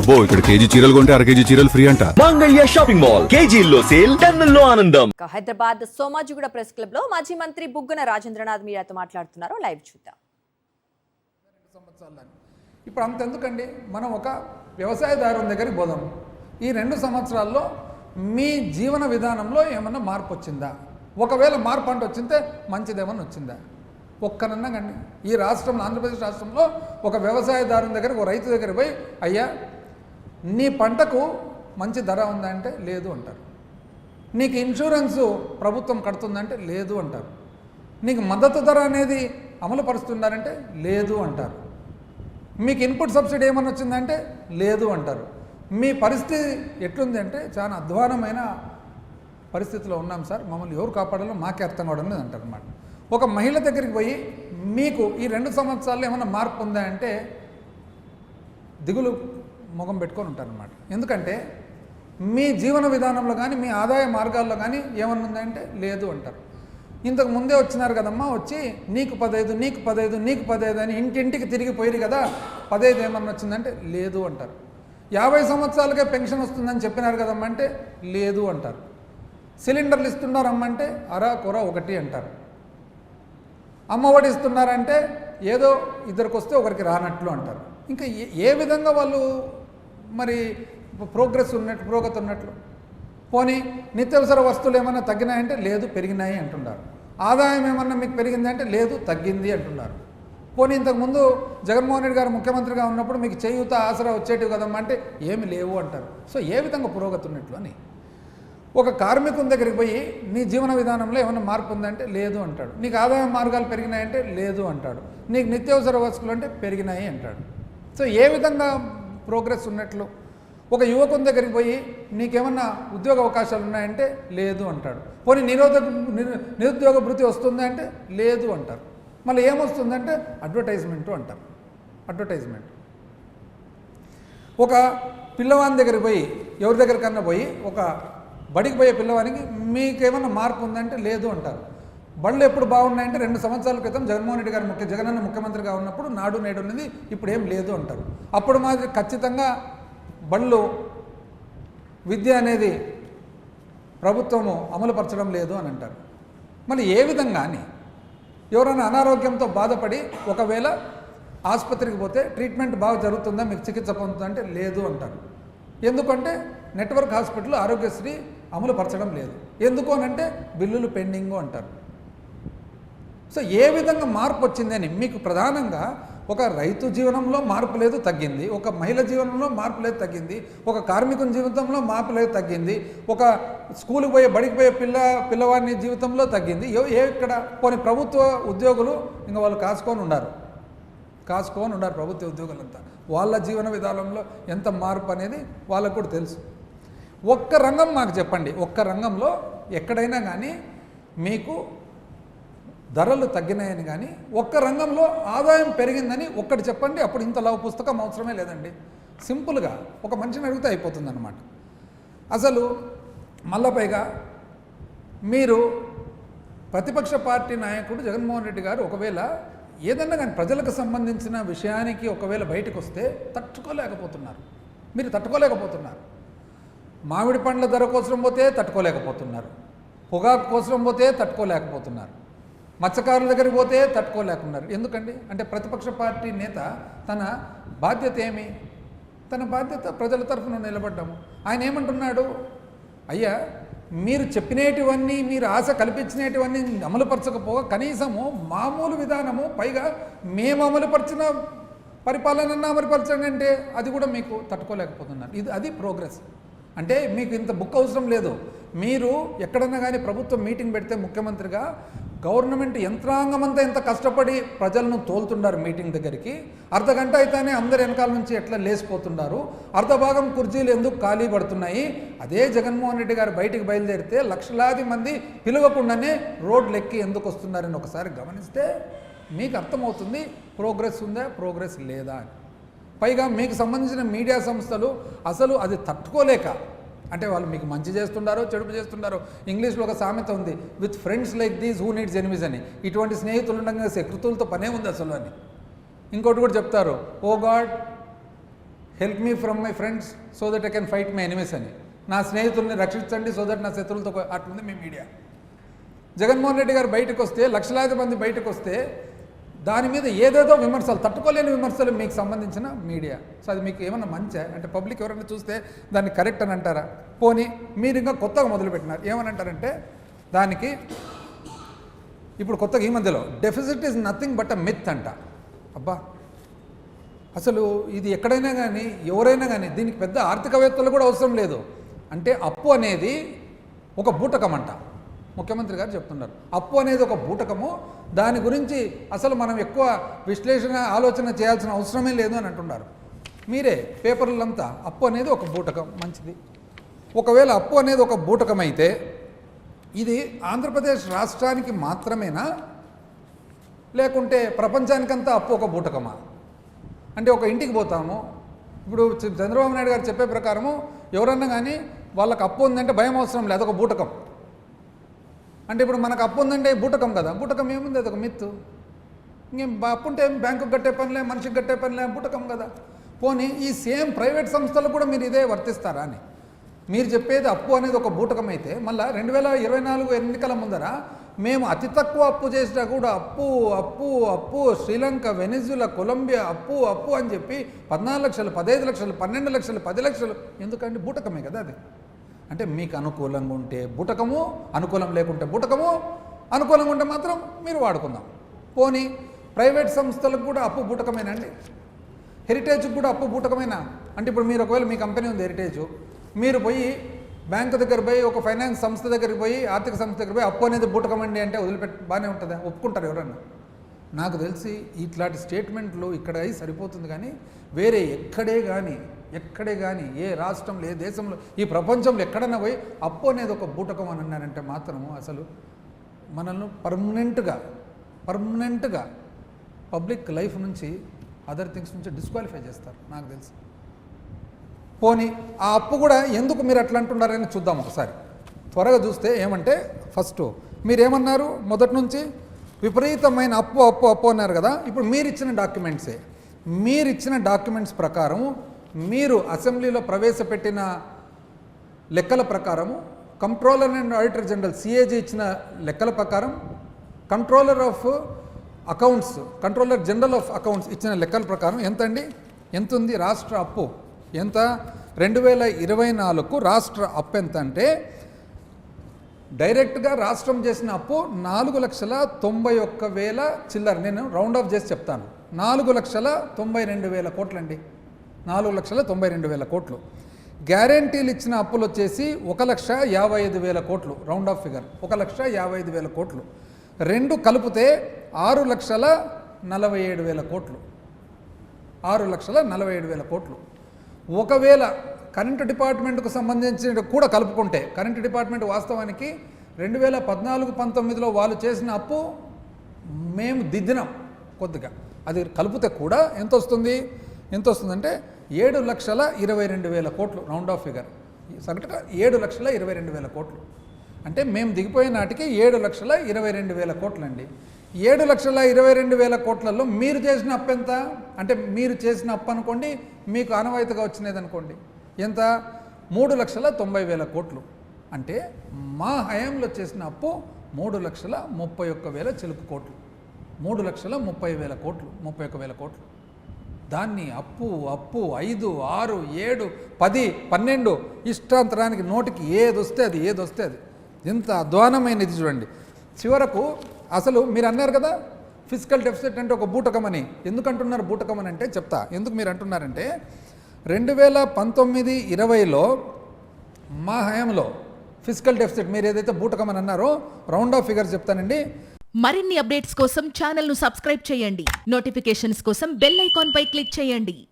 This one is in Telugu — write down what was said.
అబ్బో ఇక్కడ కేజీ చీరలు కొంటే అర కేజీ చీరలు ఫ్రీ అంట. మంగళ్య షాపింగ్ మాల్ కేజీల్లో సేల్ టన్నుల్లో ఆనందం. హైదరాబాద్ సోమాజిగూడ ప్రెస్ క్లబ్ లో మాజీ మంత్రి బుగ్గన రాజేంద్రనాథ్ మీడియాతో మాట్లాడుతున్నారు. లైవ్ చూద్దాం. ఇప్పుడు అంతెందుకండి, మనం ఒక వ్యవసాయదారుని దగ్గరికి పోదాం. ఈ 2 సంవత్సరాల్లో మీ జీవన విధానంలో ఏమన్నా మార్పు వచ్చిందా? ఒకవేళ మార్పు అంటే వచ్చిందే మంచిదేమన్నా వచ్చిందా? ఒక్కనన్నా కండి. ఈ రాష్ట్రంలో, ఆంధ్రప్రదేశ్ రాష్ట్రంలో ఒక వ్యవసాయదారుని దగ్గర, ఒక రైతు దగ్గర పోయి, అయ్యా నీ పంటకు మంచి ధర ఉందా అంటే లేదు అంటారు. నీకు ఇన్సూరెన్సు ప్రభుత్వం కడుతుందంటే లేదు అంటారు. నీకు మద్దతు ధర అనేది అమలు పరుస్తున్నారంటే లేదు అంటారు. మీకు ఇన్పుట్ సబ్సిడీ ఏమన్నా వచ్చిందంటే లేదు అంటారు. మీ పరిస్థితి ఎట్లుంది అంటే చాలా అధ్వానమైన పరిస్థితిలో ఉన్నాం సార్, మమ్మల్ని ఎవరు కాపాడాలో మాకే అర్థం కావడం లేదు అంటారు అన్నమాట. ఒక మహిళ దగ్గరికి పోయి మీకు ఈ 2 సంవత్సరాల్లో ఏమైనా మార్పు ఉందా అంటే దిగులు ముఖం పెట్టుకొని ఉంటారనమాట. ఎందుకంటే మీ జీవన విధానంలో కానీ, మీ ఆదాయ మార్గాల్లో కానీ ఏమన్నా ఉందంటే లేదు అంటారు. ఇంతకు ముందే వచ్చినారు కదమ్మా, వచ్చి నీకు 15 నీకు 15 నీకు 15 అని ఇంటింటికి తిరిగిపోయారు కదా, 15 ఏమన్నా వచ్చిందంటే లేదు అంటారు. 50 సంవత్సరాలకే పెన్షన్ వస్తుందని చెప్పినారు కదమ్మా అంటే లేదు అంటారు. సిలిండర్లు ఇస్తున్నారమ్మంటే అరా కొర ఒకటి అంటారు. అమ్మఒడి ఇస్తున్నారంటే ఏదో ఇద్దరికి వస్తే ఒకరికి రానట్లు అంటారు. ఇంకా ఏ విధంగా వాళ్ళు మరి పురోగతి ఉన్నట్లు? పోనీ నిత్యావసర వస్తువులు ఏమన్నా తగ్గినాయంటే లేదు పెరిగినాయి అంటున్నారు. ఆదాయం ఏమన్నా మీకు పెరిగిందంటే లేదు తగ్గింది అంటున్నారు. పోనీ ఇంతకుముందు జగన్మోహన్ రెడ్డి గారు ముఖ్యమంత్రిగా ఉన్నప్పుడు మీకు చేయూత ఆసరా వచ్చేటివి కదమ్మా అంటే ఏమి లేవు అంటారు. సో ఏ విధంగా పురోగతి ఉన్నట్లు అని. ఒక కార్మికుని దగ్గరికి పోయి నీ జీవన విధానంలో ఏమైనా మార్పు ఉందంటే లేదు అంటాడు. నీకు ఆదాయ మార్గాలు పెరిగినాయంటే లేదు అంటాడు. నీకు నిత్యావసర వస్తువులు అంటే పెరిగినాయి అంటాడు. సో ఏ విధంగా ప్రోగ్రెస్ ఉన్నట్లు? ఒక యువకుని దగ్గరికి పోయి నీకేమన్నా ఉద్యోగ అవకాశాలు ఉన్నాయంటే లేదు అంటాడు. పోనీ నిరుద్యోగ భృతి వస్తుంది అంటే లేదు అంటారు. మళ్ళీ ఏమొస్తుందంటే అడ్వర్టైజ్మెంటు అంటారు. అడ్వర్టైజ్మెంట్. ఒక పిల్లవాని దగ్గరికి పోయి, ఎవరి దగ్గరికన్నా పోయి, ఒక బడికి పోయే పిల్లవానికి మీకేమన్నా మార్పు ఉందంటే లేదు అంటారు. బళ్ళు ఎప్పుడు బాగున్నాయంటే 2 సంవత్సరాల క్రితం జగన్మోహన్ రెడ్డి గారు జగనన్న ముఖ్యమంత్రిగా ఉన్నప్పుడు నాడు నేడు ఉన్నది, ఇప్పుడు ఏం లేదు అంటారు. అప్పుడు మాది ఖచ్చితంగా బళ్ళు విద్య అనేది ప్రభుత్వము అమలుపరచడం లేదు అని అంటారు. మళ్ళీ ఏ విధంగా అని? ఎవరైనా అనారోగ్యంతో బాధపడి ఒకవేళ ఆసుపత్రికి పోతే ట్రీట్మెంట్ బాగా జరుగుతుందా, మీకు చికిత్స పొందుతుందా అంటే లేదు అంటారు. ఎందుకంటే నెట్వర్క్ హాస్పిటల్ ఆరోగ్యశ్రీ అమలు పరచడం లేదు. ఎందుకు అనంటే బిల్లులు పెండింగు అంటారు. సో ఏ విధంగా మార్పు వచ్చిందని? మీకు ప్రధానంగా ఒక రైతు జీవనంలో మార్పు లేదు తగ్గింది, ఒక మహిళ జీవనంలో మార్పు లేదు తగ్గింది, ఒక కార్మికుని జీవితంలో మార్పు లేదు తగ్గింది, ఒక స్కూల్కి పోయే బడికి పోయే పిల్లవాడిని జీవితంలో తగ్గింది. ఇక్కడ కొన్ని ప్రభుత్వ ఉద్యోగులు ఇంకా వాళ్ళు కాసుకొని ఉన్నారు ప్రభుత్వ ఉద్యోగులంతా. వాళ్ళ జీవన విధానంలో ఎంత మార్పు అనేది వాళ్ళకు కూడా తెలుసు. ఒక్క రంగం మాకు చెప్పండి, ఒక్క రంగంలో ఎక్కడైనా కానీ మీకు ధరలు తగ్గినాయని కానీ, ఒక్క రంగంలో ఆదాయం పెరిగిందని ఒక్కటి చెప్పండి. అప్పుడు ఇంత లవ్ పుస్తకం అవసరమే లేదండి. సింపుల్గా ఒక మనిషిని అడిగితే అయిపోతుంది అన్నమాట. అసలు మళ్ళా పైగా మీరు ప్రతిపక్ష పార్టీ నాయకుడు జగన్మోహన్ రెడ్డి గారు ఒకవేళ ఏదన్నా కానీ ప్రజలకు సంబంధించిన విషయానికి ఒకవేళ బయటకు వస్తే మీరు తట్టుకోలేకపోతున్నారు. మామిడి పండ్ల ధర కోసం పోతే తట్టుకోలేకపోతున్నారు, పొగాకు కోసం పోతే తట్టుకోలేకపోతున్నారు, మత్స్యకారుల దగ్గరికి పోతే తట్టుకోలేకున్నారు. ఎందుకండి అంటే ప్రతిపక్ష పార్టీ నేత తన బాధ్యత ఏమి? తన బాధ్యత ప్రజల తరఫున నిలబడ్డాము. ఆయన ఏమంటున్నాడు? అయ్యా మీరు చెప్పినటివన్నీ, మీరు ఆశ కల్పించినటివన్నీ అమలుపరచకపోగా కనీసము మామూలు విధానము, పైగా మేము అమలుపరిచిన పరిపాలన అమలుపరచండి అంటే అది కూడా మీకు తట్టుకోలేకపోతున్నారు. అది ప్రోగ్రెస్ అంటే. మీకు ఇంత బుక్ అవసరం లేదు. మీరు ఎక్కడన్నా కానీ ప్రభుత్వం మీటింగ్ పెడితే ముఖ్యమంత్రిగా గవర్నమెంట్ యంత్రాంగం అంతా ఎంత కష్టపడి ప్రజలను తోలుతున్నారు మీటింగ్ దగ్గరికి. అర్ధగంట అయితేనే అందరు వెనకాల నుంచి ఎట్లా లేచిపోతున్నారు, అర్ధభాగం కుర్చీలు ఎందుకు ఖాళీ పడుతున్నాయి. అదే జగన్మోహన్ రెడ్డి గారు బయటికి బయలుదేరితే లక్షలాది మంది పిలవకుండానే రోడ్లు ఎక్కి ఎందుకు వస్తున్నారని ఒకసారి గమనిస్తే మీకు అర్థమవుతుంది ప్రోగ్రెస్ ఉందా, ప్రోగ్రెస్ లేదా అని. పైగా మీకు సంబంధించిన మీడియా సంస్థలు అసలు అది తట్టుకోలేక, అంటే వాళ్ళు మీకు మంచి చేస్తున్నారో చెడుపు చేస్తున్నారో. ఇంగ్లీష్లో ఒక సామెత ఉంది, with friends like these who needs enemies అని. ఇటువంటి స్నేహితులు ఉండగా శత్రువులతో పనే ఉంది అసలు అని. ఇంకోటి కూడా చెప్తారు, O God help me from my friends so that I can fight my enemies అని, నా స్నేహితుల్ని రక్షించండి సో దట్ నా శత్రువులతో అట్లుంది మీ మీడియా. జగన్మోహన్ రెడ్డి గారు బయటకు వస్తే, లక్షలాది మంది బయటకు వస్తే దాని మీద ఏదేదో విమర్శలు, తట్టుకోలేని విమర్శలు మీకు సంబంధించిన మీడియా. సో అది మీకు ఏమన్నా మంచా అంటే పబ్లిక్ ఎవరైనా చూస్తే దాన్ని కరెక్ట్ అని అంటారా? పోనీ మీరు ఇంకా కొత్తగా మొదలుపెట్టినారు, ఏమని అంటారంటే దానికి ఇప్పుడు కొత్తగా ఈ మధ్యలో deficit is nothing but a myth అంట. అబ్బా, అసలు ఇది ఎక్కడైనా కానీ ఎవరైనా కానీ దీనికి పెద్ద ఆర్థికవేత్తలు కూడా అవసరం లేదు. అంటే అప్పు అనేది ఒక బూటకం అంట. ముఖ్యమంత్రి గారు చెప్తున్నారు అప్పు అనేది ఒక బూటకము, దాని గురించి అసలు మనం ఎక్కువ విశ్లేషణ ఆలోచన చేయాల్సిన అవసరమే లేదు అని అంటున్నారు. మీరే పేపర్లంతా అప్పు అనేది ఒక బూటకం, మంచిది. ఒకవేళ అప్పు అనేది ఒక బూటకం అయితే ఇది ఆంధ్రప్రదేశ్ రాష్ట్రానికి మాత్రమేనా, లేకుంటే ప్రపంచానికంతా అప్పు ఒక బూటకమా? అంటే ఒక ఇంటికి పోతాము, ఇప్పుడు చంద్రబాబు నాయుడు గారు చెప్పే ప్రకారము ఎవరన్నా కానీ వాళ్ళకి అప్పు ఉందంటే భయం అవసరం లేదు, అదొక బూటకం. అంటే ఇప్పుడు మనకు అప్పు ఉందంటే బూటకం కదా, బూటకం ఏముంది, అదొక మిత్తు. ఇంకేం అప్పు ఉంటే బ్యాంకుకి కట్టే పనిలే, మనిషికి కట్టే పనిలే, బూటకం కదా. పోనీ ఈ సేమ్ ప్రైవేట్ సంస్థలు కూడా మీరు ఇదే వర్తిస్తారా అని మీరు చెప్పేది అప్పు అనేది ఒక బూటకం అయితే, మళ్ళీ 2024 ఎన్నికల ముందర మేము అతి తక్కువ అప్పు చేసినా కూడా అప్పు అప్పు అప్పు, శ్రీలంక, వెనిజులా, కొలంబియా అప్పు అప్పు అని చెప్పి 14 లక్షలు, 15 లక్షలు, 12 లక్షలు, 10 లక్షలు, ఎందుకంటే బూటకమే కదా అది. అంటే మీకు అనుకూలంగా ఉంటే బూటకము, అనుకూలం లేకుంటే బూటకము, అనుకూలంగా ఉంటే మాత్రం మీరు వాడుకుందాం. పోనీ ప్రైవేట్ సంస్థలకు కూడా అప్పు బూటకమేనండి, హెరిటేజ్కి కూడా అప్పు బూటకమేనా? అంటే ఇప్పుడు మీరు ఒకవేళ మీ కంపెనీ ఉంది హెరిటేజ్, మీరు పోయి బ్యాంకు దగ్గర పోయి ఒక ఫైనాన్స్ సంస్థ దగ్గరికి పోయి, ఆర్థిక సంస్థ దగ్గర పోయి అప్పు అనేది బూటకమండి అంటే వదిలిపెట్టి బాగానే ఉంటుందా? ఒప్పుకుంటారు ఎవరన్నా? నాకు తెలిసి ఇట్లాంటి స్టేట్మెంట్లు ఇక్కడ అయి సరిపోతుంది, కానీ వేరే ఎక్కడే కానీ ఏ రాష్ట్రంలో, ఏ దేశంలో, ఈ ప్రపంచంలో ఎక్కడన్నా పోయి అప్పు అనేది ఒక బూటకం అని అన్నారంటే మాత్రము అసలు మనల్ని పర్మనెంట్గా పబ్లిక్ లైఫ్ నుంచి, అదర్ థింగ్స్ నుంచి డిస్క్వాలిఫై చేస్తారు నాకు తెలిసి. పోనీ ఆ అప్పు కూడా ఎందుకు మీరు అట్లా అంటున్నారని చూద్దాం ఒకసారి. త్వరగా చూస్తే ఏమంటే, ఫస్ట్ మీరేమన్నారు, మొదటి నుంచి విపరీతమైన అప్పు అప్పు అప్పు అన్నారు కదా. ఇప్పుడు మీరు ఇచ్చిన డాక్యుమెంట్స్ ప్రకారం, మీరు అసెంబ్లీలో ప్రవేశపెట్టిన లెక్కల ప్రకారము, controller and auditor general CAG ఇచ్చిన లెక్కల ప్రకారం, కంట్రోలర్ జనరల్ ఆఫ్ అకౌంట్స్ ఇచ్చిన లెక్కల ప్రకారం ఎంత ఉంది రాష్ట్ర అప్పు? ఎంత? 2024కు రాష్ట్ర అప్పు ఎంత అంటే, డైరెక్ట్గా రాష్ట్రం చేసిన అప్పు 4,91,000 చిల్లర. నేను రౌండ్ ఆఫ్ చేసి చెప్తాను, 4,92,000 కోట్లు అండి. 4,92,000 కోట్లు. గ్యారెంటీలు ఇచ్చిన అప్పులు వచ్చేసి 1,55,000 కోట్లు, రౌండ్ ఆఫ్ ఫిగర్ 1,55,000 కోట్లు. రెండు కలిపితే 6,47,000 కోట్లు. 6,47,000 కోట్లు. ఒకవేళ కరెంటు డిపార్ట్మెంట్కు సంబంధించిన కూడా కలుపుకుంటే, కరెంటు డిపార్ట్మెంట్ వాస్తవానికి 2014-19లో వాళ్ళు చేసిన అప్పు మేము దిద్దినాం కొద్దిగా, అది కలిపితే కూడా ఎంత వస్తుందంటే 7,22,000 కోట్లు, రౌండ్ ఆఫ్ ఫిగర్ సగటుగా 7,22,000 కోట్లు. అంటే మేము దిగిపోయే నాటికి 7,22,000 కోట్లు అండి. 7,22,000 కోట్లలో మీరు చేసిన అప్పు ఎంత అంటే, మీరు చేసిన అప్పు అనుకోండి, మీకు ఆనవాయితీగా వచ్చినది అనుకోండి ఎంత, 3,90,000 కోట్లు. అంటే మా హయాంలో చేసిన అప్పు 3,31,000 చిలుకు కోట్లు, 3,30,000 కోట్లు, 31,000 కోట్లు. దాన్ని అప్పు 5, 6, 7, 10, 12 ఇష్టాంతరానికి నోటికి ఏది వస్తే అది ఎంత అధ్వానమైనది చూడండి. చివరకు అసలు మీరు అన్నారు కదా ఫిజికల్ డెఫిసిట్ అంటే ఒక బూటకం అని. ఎందుకు అంటున్నారు బూటకం అని అంటే చెప్తా. ఎందుకు మీరు అంటున్నారంటే 2019-20లో మా హయాంలో ఫిజికల్ డెఫిసిట్ మీరు ఏదైతే బూటకం అని అన్నారో, రౌండ్ ఆఫ్ ఫిగర్స్ చెప్తానండి. మరిన్ని అప్డేట్స్ కోసం ఛానల్ ను సబ్స్క్రైబ్ చేయండి. నోటిఫికేషన్స్ కోసం బెల్ ఐకాన్ పై క్లిక్ చేయండి.